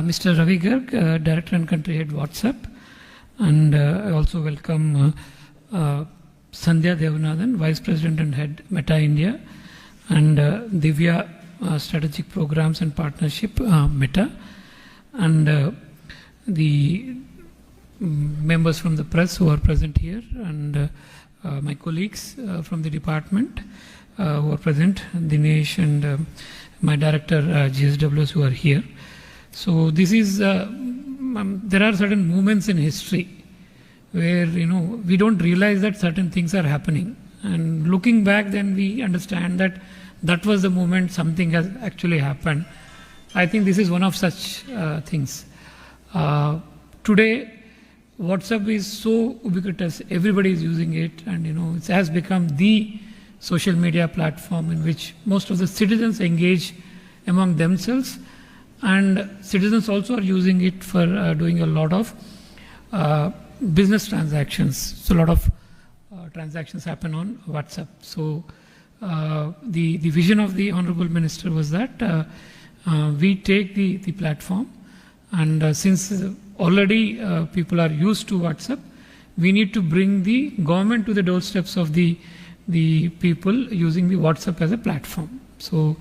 Mr. Ravi Garg, Director and Country Head WhatsApp, and I also welcome Sandhya Devanathan, Vice President and Head Meta India, and Divya, Strategic Programs and Partnership Meta, and the members from the press who are present here, and my colleagues from the department who are present, Dinesh and my director GSWs who are here. So this is, there are certain moments in history where, we don't realize that certain things are happening. And looking back, then we understand that that was the moment something has actually happened. I think this is one of such things. Today, WhatsApp is so ubiquitous, everybody is using it, and it has become the social media platform in which most of the citizens engage among themselves, and citizens also are using it for doing a lot of business transactions. So a lot of transactions happen on WhatsApp. So the vision of the Honorable Minister was that we take the platform, and since already people are used to WhatsApp, we need to bring the government to the doorsteps of the people using the WhatsApp as a platform. So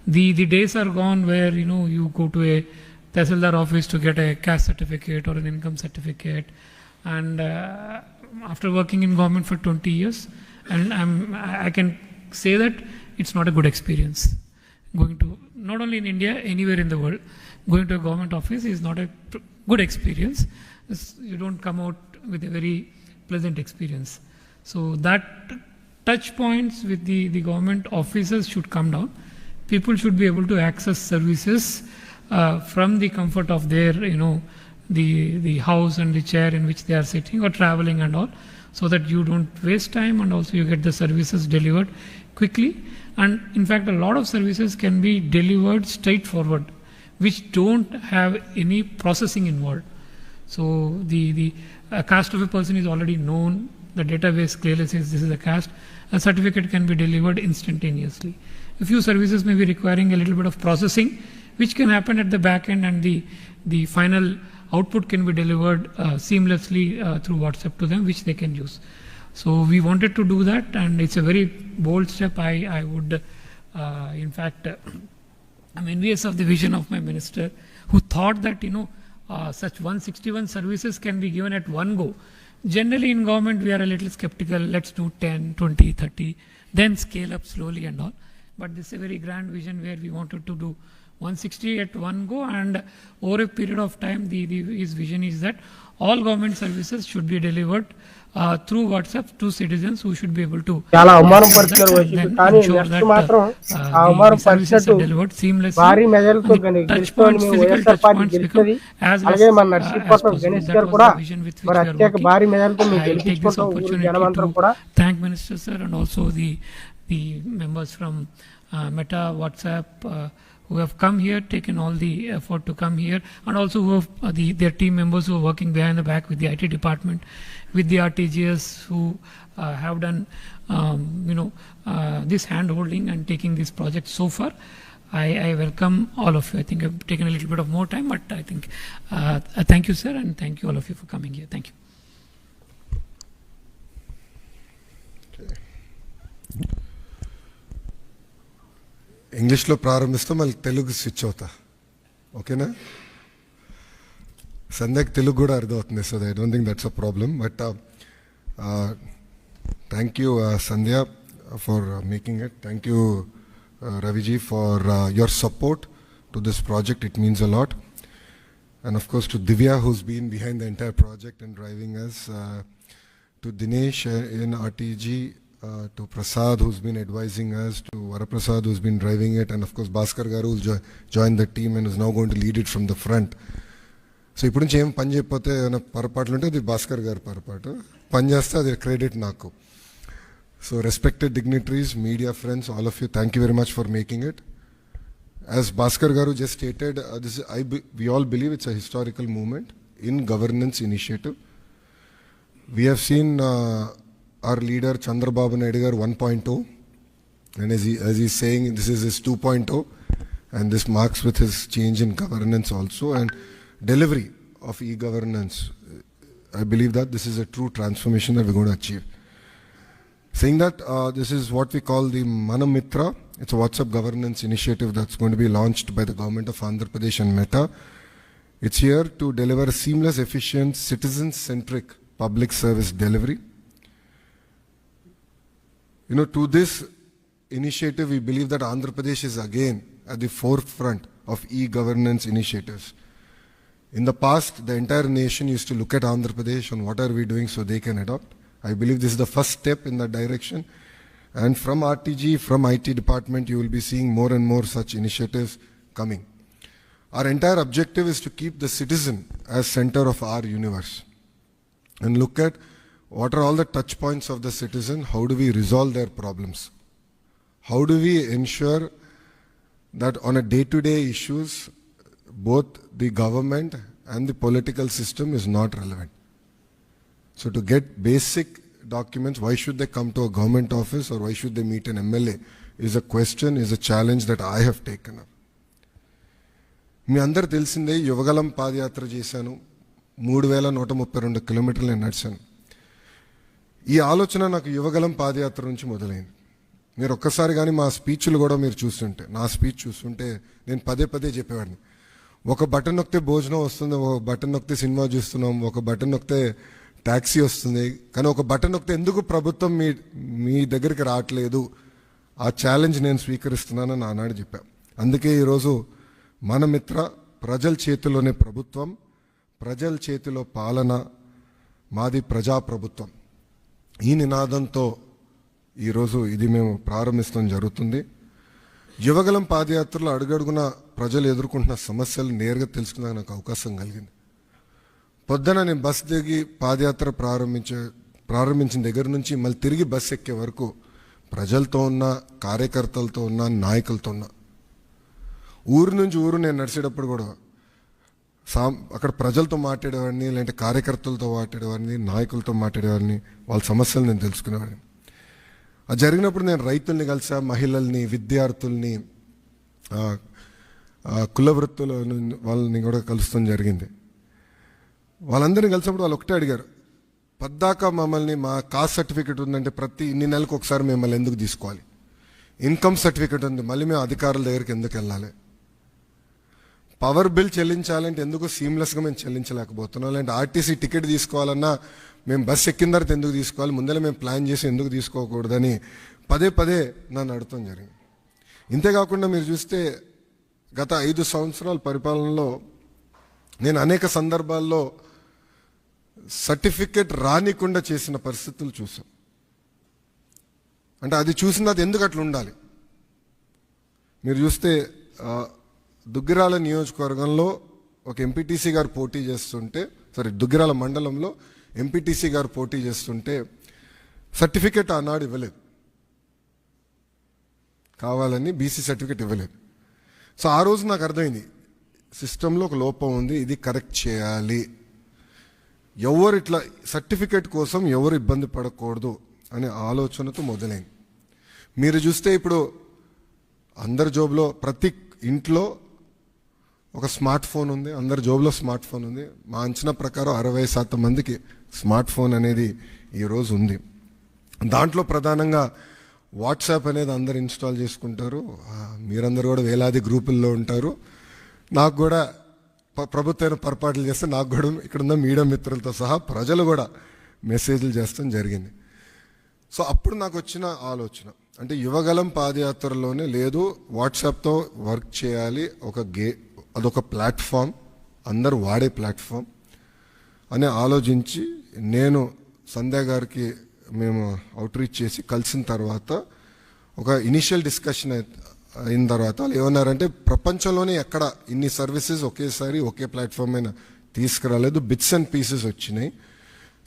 the days are gone where you go to a Tehsildar office to get a caste certificate or an income certificate, and after working in government for 20 years, and I can say that it's not a good experience. Going to, not only in India, anywhere in the world, going to a government office is not a good experience. You don't come out with a very pleasant experience. So that touch points with the government officers should come down. People should be able to access services from the comfort of their, the house and the chair in which they are sitting or traveling and all, so that you don't waste time, and also you get the services delivered quickly. And in fact, a lot of services can be delivered straightforward, which don't have any processing involved. So the caste of a person is already known. The database clearly says this is a caste. A certificate can be delivered instantaneously. A few services may be requiring a little bit of processing, which can happen at the back end, and the final output can be delivered seamlessly through WhatsApp to them, which they can use. So we wanted to do that, and it's a very bold step. I would, in fact, I'm envious of the vision of my minister, who thought that such 161 services can be given at one go. Generally in government we are a little skeptical. Let's do 10, 20, 30, then scale up slowly and all. But this is a very grand vision where we wanted to do 160 at one go, and over a period of time, his vision is that all government services should be delivered through WhatsApp to citizens who should be able to ensure that the services are delivered seamlessly. Touch points, physical touch points become as possible. That was the vision with which we are working. I take this opportunity to thank Minister Sir and also the members from Meta, WhatsApp, who have come here, taken all the effort to come here, and also who have their team members who are working behind the back with the IT department, with the RTGS, who have done this hand-holding and taking this project so far. I welcome all of you. I think I've taken a little bit of more time, but I think thank you, sir, and thank you all of you for coming here. Thank you. ఇంగ్లీష్లో ప్రారంభిస్తాం, మళ్ళీ Telugu switch అవుతా, ఓకేనా? సంధ్యకి తెలుగు కూడా అర్థమవుతుంది, so I don't think that's a problem. But thank you Sandhya for making it. Thank you Raviji for your support to this project. It means a lot. And of course to Divya, who's been behind the entire project and driving us, to Dinesh in RTG, to Prasad, who's been advising us, to Varaprasad, who's been driving it, and of course Bhaskar Garu, who's joined the team and is now going to lead it from the front. So ఇప్పుడు నుంచి ఏం పని చేయకపోతే ఏమైనా పొరపాట్లు ఉంటే అది భాస్కర్ గారు పొరపాటు, పని చేస్తే అది క్రెడిట్ నాకు. So respected dignitaries, media friends, all of you, thank you very much for making it. As Bhaskar Garu just stated, we all believe it's a historical moment in governance initiative. We have seen our leader Chandrababu Naidu Garu 1.0, and as he's saying, this is his 2.0, and this marks with his change in governance also. And delivery of e-governance, I believe that this is a true transformation that we're going to achieve. Saying that, this is what we call the Manamitra. It's a WhatsApp governance initiative that's going to be launched by the government of Andhra Pradesh and Meta. It's here to deliver seamless, efficient, citizen-centric public service delivery. You know, to this initiative, we believe that Andhra Pradesh is again at the forefront of e-governance initiatives. In the past, the entire nation used to look at Andhra Pradesh and what are we doing so they can adopt. I believe this is the first step in that direction. And from RTG, from IT department, you will be seeing more and more such initiatives coming. Our entire objective is to keep the citizen as center of our universe and look at what are all the touch points of the citizen, how do we resolve their problems, how do we ensure that on a day-to-day issues, both the government and the political system is not relevant. So to get basic documents, why should they come to a government office or why should they meet an MLA is a question, is a challenge that I have taken up. మీ అందరు తెలిసిందే యువగలం పాదయాత్ర చేశాను, 3132 కిలోమీటర్లు నేను నడిచాను. ఈ ఆలోచన నాకు యువగలం పాదయాత్ర నుంచి మొదలైంది. మీరు ఒక్కసారి కానీ మా స్పీచ్లు కూడా మీరు చూస్తుంటే, నా స్పీచ్ చూస్తుంటే నేను పదే పదే చెప్పేవాడిని, ఒక బటన్ నొక్కితే భోజనం వస్తుంది, ఒక బటన్ నొక్కితే సినిమా చూస్తున్నాం, ఒక బటన్ నొక్కితే ట్యాక్సీ వస్తుంది, కానీ ఒక బటన్ నొక్కితే ఎందుకు ప్రభుత్వం మీ దగ్గరికి రావట్లేదు, ఆ ఛాలెంజ్ నేను స్వీకరిస్తున్నానని ఆనాడు చెప్పాను. అందుకే ఈరోజు మన మిత్ర, ప్రజల చేతిలోనే ప్రభుత్వం, ప్రజల చేతిలో పాలన, మాది ప్రజాప్రభుత్వం, ఈ నినాదంతో ఈరోజు ఇది మేము ప్రారంభించడం జరుగుతుంది. యువగలం పాదయాత్రలో అడుగడుగున ప్రజలు ఎదుర్కొంటున్న సమస్యలు నేరుగా తెలుసుకునే నాకు అవకాశం కలిగింది. పొద్దున నేను బస్ దిగి పాదయాత్ర ప్రారంభించిన దగ్గర నుంచి మళ్ళీ తిరిగి బస్ ఎక్కే వరకు ప్రజలతో ఉన్న, కార్యకర్తలతో ఉన్న, నాయకులతో ఉన్న. ఊరు నుంచి ఊరు నేను నడిచేటప్పుడు కూడా అక్కడ ప్రజలతో మాట్లాడేవాడిని, లేదంటే కార్యకర్తలతో మాట్లాడేవాడిని, నాయకులతో మాట్లాడేవాడిని, వాళ్ళ సమస్యలు నేను తెలుసుకునేవాడిని. అది జరిగినప్పుడు నేను రైతుల్ని కలిసా, మహిళల్ని, విద్యార్థుల్ని, కుల వృత్తుల వాళ్ళని కూడా కలుస్తాం జరిగింది. వాళ్ళందరినీ కలిసినప్పుడు వాళ్ళు ఒకటే అడిగారు, పద్దాక మమ్మల్ని మా కాస్ట్ సర్టిఫికేట్ ఉందంటే ప్రతి ఇన్ని నెలలకు ఒకసారి మిమ్మల్ని ఎందుకు తీసుకోవాలి, ఇన్కమ్ సర్టిఫికేట్ ఉంది మళ్ళీ మేము అధికారుల దగ్గరికి ఎందుకు వెళ్ళాలి, పవర్ బిల్ చెల్లించాలంటే ఎందుకు సీమ్లెస్గా మేము చెల్లించలేకపోతున్నాం, లేదంటే ఆర్టీసీ టికెట్ తీసుకోవాలన్నా మేము బస్ ఎక్కిన తర్వాత ఎందుకు తీసుకోవాలి, ముందర మేము ప్లాన్ చేసి ఎందుకు తీసుకోకూడదని పదే పదే నన్ను అడగటం జరిగింది. ఇంతేకాకుండా మీరు చూస్తే గత 5 సంవత్సరాల పరిపాలనలో నేను అనేక సందర్భాల్లో సర్టిఫికెట్ రానికుండా చేసిన పరిస్థితులు చూసాం. అంటే అది చూసిన అది ఎందుకు అట్లా ఉండాలి. మీరు చూస్తే దుగ్గిరాల నియోజకవర్గంలో ఒక ఎంపీటీసీ గారు పోటీ చేస్తుంటే, దుగ్గిరాల మండలంలో ఎంపీటీసీ గారు పోటీ చేస్తుంటే సర్టిఫికెట్ ఆనాడు ఇవ్వలేదు, కావాలని బీసీ సర్టిఫికెట్ ఇవ్వలేదు. సో ఆ రోజు నాకు అర్థమైంది సిస్టంలో ఒక లోపం ఉంది, ఇది కరెక్ట్ చేయాలి, ఎవరు ఇట్లా సర్టిఫికెట్ కోసం ఎవరు ఇబ్బంది పడకూడదు అనే ఆలోచనతో మొదలైంది. మీరు చూస్తే ఇప్పుడు అందరి జోబులో, ప్రతి ఇంట్లో ఒక స్మార్ట్ ఫోన్ ఉంది, అందరి జోబులో స్మార్ట్ ఫోన్ ఉంది. మా అంచనా ప్రకారం 60% మందికి స్మార్ట్ ఫోన్ అనేది ఈరోజు ఉంది. దాంట్లో ప్రధానంగా వాట్సాప్ అనేది అందరు ఇన్స్టాల్ చేసుకుంటారు. మీరందరూ కూడా వేలాది గ్రూపుల్లో ఉంటారు. నాకు కూడా ప్రభుత్వం పొరపాట్లు చేస్తే నాకు కూడా ఇక్కడున్న మీడియా మిత్రులతో సహా ప్రజలు కూడా మెసేజ్లు చేస్తాం జరిగింది. సో అప్పుడు నాకు వచ్చిన ఆలోచన అంటే యువగలం పాదయాత్రలోనే లేదు, వాట్సాప్తో వర్క్ చేయాలి, అదొక ప్లాట్ఫామ్, అందరూ వాడే ప్లాట్ఫామ్ అని ఆలోచించి నేను సంధ్య గారికి మేము అవుట్రీచ్ చేసి కలిసిన తర్వాత ఒక ఇనిషియల్ డిస్కషన్ అయిన తర్వాత వాళ్ళు ఏమన్నారంటే ప్రపంచంలోనే ఎక్కడ ఇన్ని సర్వీసెస్ ఒకేసారి ఒకే ప్లాట్ఫామ్ అయినా తీసుకురాలేదు, బిట్స్ అండ్ పీసెస్ వచ్చినాయి.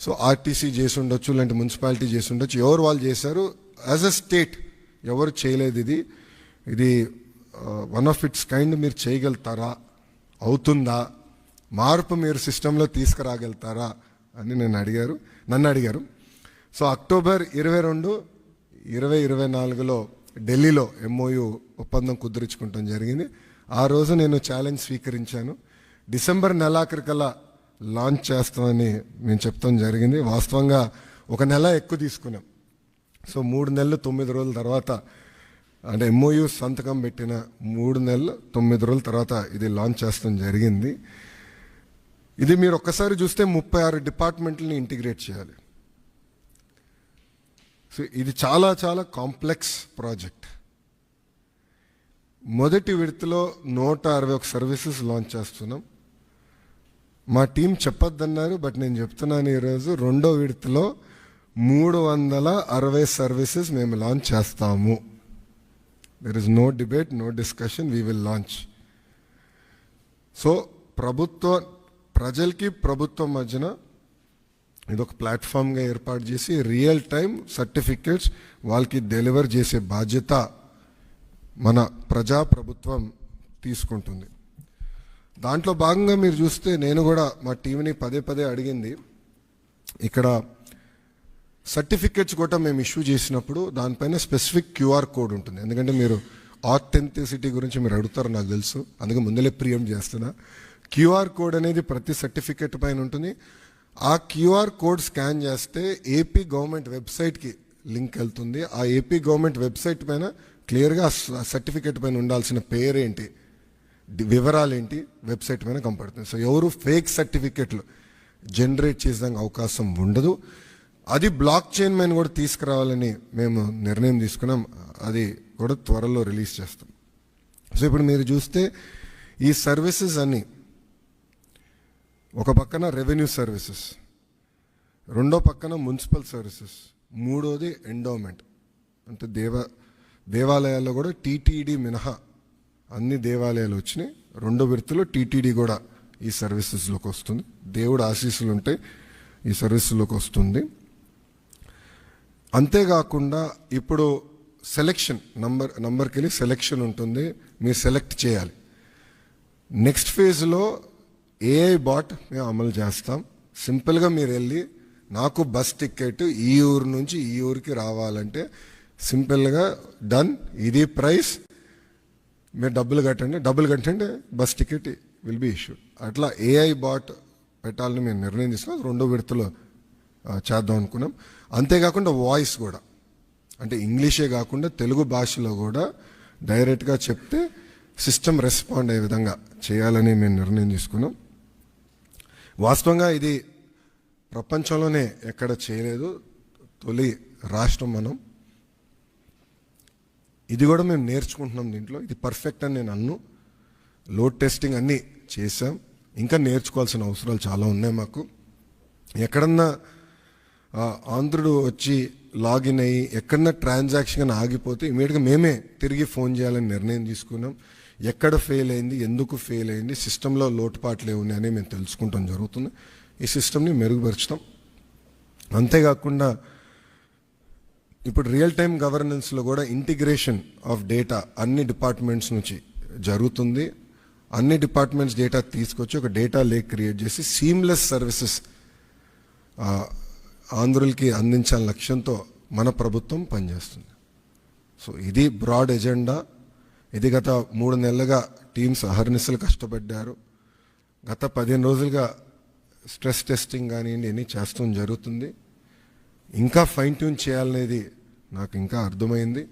సో ఆర్టీసీ చేసి ఉండొచ్చు, లేదంటే మున్సిపాలిటీ చేసి ఉండొచ్చు, ఎవరు వాళ్ళు చేశారు, యాజ్ అ స్టేట్ ఎవరు చేయలేదు. ఇది వన్ ఆఫ్ ఇట్స్ కైండ్, మీరు చేయగలుగుతారా, అవుతుందా, మార్పు మీరు సిస్టంలో తీసుకురాగలుగుతారా అని నన్ను అడిగారు. సో అక్టోబర్ 22, 2024లో ఢిల్లీలో MOU ఒప్పందం కుదుర్చుకుంటాం జరిగింది. ఆ రోజు నేను ఛాలెంజ్ స్వీకరించాను. డిసెంబర్ నెలాఖరికల్లా లాంచ్ చేస్తామని మేము చెప్తాం జరిగింది. వాస్తవంగా ఒక నెల ఎక్కువ తీసుకున్నాం. సో 3 నెలలు 9 రోజుల తర్వాత, అంటే MOU సంతకం పెట్టిన 3 నెలలు 9 రోజుల తర్వాత ఇది లాంచ్ చేస్తాం జరిగింది. ఇది మీరు ఒక్కసారి చూస్తే 36 డిపార్ట్మెంట్లని ఇంటిగ్రేట్ చేయాలి. సో ఇది చాలా చాలా కాంప్లెక్స్ ప్రాజెక్ట్. మొదటి విడతలో 161 సర్వీసెస్ లాంచ్ చేస్తున్నాం. మా టీం చెప్పొద్దన్నారు, బట్ నేను చెప్తున్నాను ఈరోజు, రెండో విడతలో 360 సర్వీసెస్ మేము లాంచ్ చేస్తాము. There is no debate, no discussion, we will launch. So ప్రజలకి ప్రభుత్వం మధ్యన ఇదొక ప్లాట్ఫామ్గా ఏర్పాటు చేసి రియల్ టైం సర్టిఫికేట్స్ వాళ్ళకి డెలివర్ చేసే బాధ్యత మన ప్రభుత్వం తీసుకుంటుంది. దాంట్లో భాగంగా మీరు చూస్తే నేను కూడా మా టీంని పదే అడిగింది, ఇక్కడ సర్టిఫికేట్స్ కూడా మేము ఇష్యూ చేసినప్పుడు దానిపైన స్పెసిఫిక్ QR కోడ్ ఉంటుంది. ఎందుకంటే మీరు ఆథెంటిసిటీ గురించి మీరు అడుగుతారు నాకు తెలుసు, అందుకే ముందలే ప్రియంప్ట్ చేస్తున్నా. QR కోడ్ అనేది ప్రతి సర్టిఫికేట్ పైన ఉంటుంది. ఆ QR కోడ్ స్కాన్ చేస్తే ఏపీ గవర్నమెంట్ వెబ్సైట్కి లింక్ వెళ్తుంది. ఆ ఏపీ గవర్నమెంట్ వెబ్సైట్ పైన క్లియర్గా సర్టిఫికేట్ పైన ఉండాల్సిన పేరేంటి, వివరాలు ఏంటి వెబ్సైట్ పైన కనపడుతుంది. సో ఎవరు ఫేక్ సర్టిఫికేట్లు జనరేట్ చేసేదానికి అవకాశం ఉండదు. అది బ్లాక్ చైన్ పైన కూడా తీసుకురావాలని మేము నిర్ణయం తీసుకున్నాం. అది కూడా త్వరలో రిలీజ్ చేస్తాం. సో ఇప్పుడు మీరు చూస్తే ఈ సర్వీసెస్ అన్నీ, ఒక పక్కన రెవెన్యూ సర్వీసెస్, రెండో పక్కన మున్సిపల్ సర్వీసెస్, మూడోది ఎండోమెంట్. అంటే దేవాలయాల్లో కూడా TTD మినహా అన్ని దేవాలయాలు వచ్చినాయి. రెండో విడతలో TTD కూడా ఈ సర్వీసెస్లోకి వస్తుంది. దేవుడు ఆశీస్సులు ఉంటే ఈ సర్వీసులోకి వస్తుంది. అంతేకాకుండా ఇప్పుడు సెలెక్షన్ నంబర్కి వెళ్ళి సెలెక్షన్ ఉంటుంది, మీరు సెలెక్ట్ చేయాలి. నెక్స్ట్ ఫేజ్లో AI బాట్ మేము అమలు చేస్తాం. సింపుల్గా మీరు వెళ్ళి నాకు బస్ టికెట్ ఈ ఊరు నుంచి ఈ ఊరికి రావాలంటే సింపుల్గా డన్, ఇది ప్రైస్, మీరు డబ్బులు కట్టండి bus ticket will be issued. అట్లా AI బాట్ పెట్టాలని మేము నిర్ణయం తీసుకున్నాం. రెండో విడతలో చేద్దాం అనుకున్నాం. అంతేకాకుండా వాయిస్ కూడా, అంటే ఇంగ్లీషే కాకుండా తెలుగు భాషలో కూడా డైరెక్ట్గా చెప్తే సిస్టమ్ రెస్పాండ్ అయ్యే విధంగా చేయాలని మేము నిర్ణయం తీసుకున్నాం. వాస్తవంగా ఇది ప్రపంచంలోనే ఎక్కడ చేయలేదు, తొలి రాష్ట్రం మనం. ఇది కూడా మేము నేర్చుకుంటున్నాం దీంట్లో. ఇది పర్ఫెక్ట్ అని నేను అన్ను. లోడ్ టెస్టింగ్ అన్నీ చేసాం, ఇంకా నేర్చుకోవాల్సిన అవసరాలు చాలా ఉన్నాయి మాకు. ఎక్కడన్నా ఆంధ్రుడు వచ్చి లాగిన్ అయ్యి ఎక్కడన్నా ట్రాన్సాక్షన్ ఆగిపోతే ఇమీడియట్గా మేమే తిరిగి ఫోన్ చేయాలని నిర్ణయం తీసుకున్నాం. ఎక్కడ ఫెయిల్ అయింది, ఎందుకు ఫెయిల్ అయింది, సిస్టంలో లోటుపాట్లు ఏమున్నాయని మేము తెలుసుకుంటాం జరుగుతుంది. ఈ సిస్టమ్ని మెరుగుపరుచుతాం. అంతేకాకుండా ఇప్పుడు రియల్ టైం గవర్నెన్స్లో కూడా ఇంటిగ్రేషన్ ఆఫ్ డేటా అన్ని డిపార్ట్మెంట్స్ నుంచి జరుగుతుంది. అన్ని డిపార్ట్మెంట్స్ డేటా తీసుకొచ్చి ఒక డేటా లేక్ క్రియేట్ చేసి సీమ్లెస్ సర్వీసెస్ ఆంధ్రులకి అందించాలని లక్ష్యంతో మన ప్రభుత్వం పనిచేస్తుంది. సో ఇది బ్రాడ్ ఎజెండా. ఇది గత 3 నెలలుగా టీమ్స్ అహర్నిశలు కష్టపడ్డారు. గత 15 రోజులుగా స్ట్రెస్ టెస్టింగ్ కానివ్వండి అన్నీ చేస్తాం జరుగుతుంది. ఇంకా ఫైన్ ట్యూన్ చేయాలనేది నాకు ఇంకా అర్థమైంది.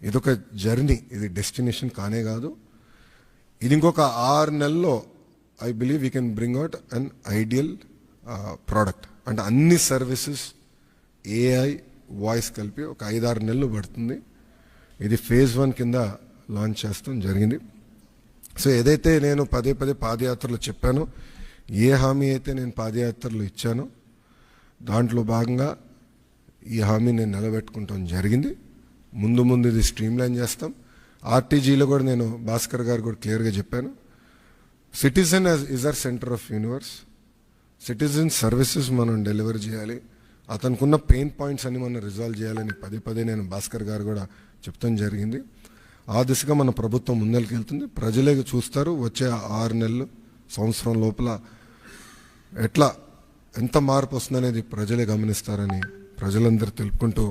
ఇదొక జర్నీ, ఇది డెస్టినేషన్ కానే కాదు. ఇది ఇంకొక 6 నెలల్లో I believe we can bring out an ideal product. అంటే అన్ని సర్వీసెస్ AI వాయిస్ కలిపి ఒక 5-6 నెలలు పడుతుంది. ఇది ఫేజ్ 1 కింద లాంచ్ చేస్తాం జరిగింది. సో ఏదైతే నేను పదే పాదయాత్రలో చెప్పానో, ఏ హామీ అయితే నేను పాదయాత్రలో ఇచ్చానో దాంట్లో భాగంగా ఈ హామీ నేను నిలబెట్టుకుంటాం జరిగింది. ముందు ఇది స్ట్రీమ్లైన్ చేస్తాం. RTGలో కూడా నేను భాస్కర్ గారు కూడా క్లియర్గా చెప్పాను, citizen is our centre of universe. Citizen services మనం డెలివర్ చేయాలి, అతనుకున్న పెయిన్ పాయింట్స్ అన్ని మనం రిజాల్వ్ చేయాలని పదే నేను భాస్కర్ గారు కూడా చెప్తాం జరిగింది. ఆ దిశగా మన ప్రభుత్వం ముందరికి వెళ్తుంది. ప్రజలే చూస్తారు వచ్చే 6 నెలలు, సంవత్సరం లోపల ఎంత మార్పు వస్తుందనేది ప్రజలే గమనిస్తారని ప్రజలందరూ తెలుపుకుంటూ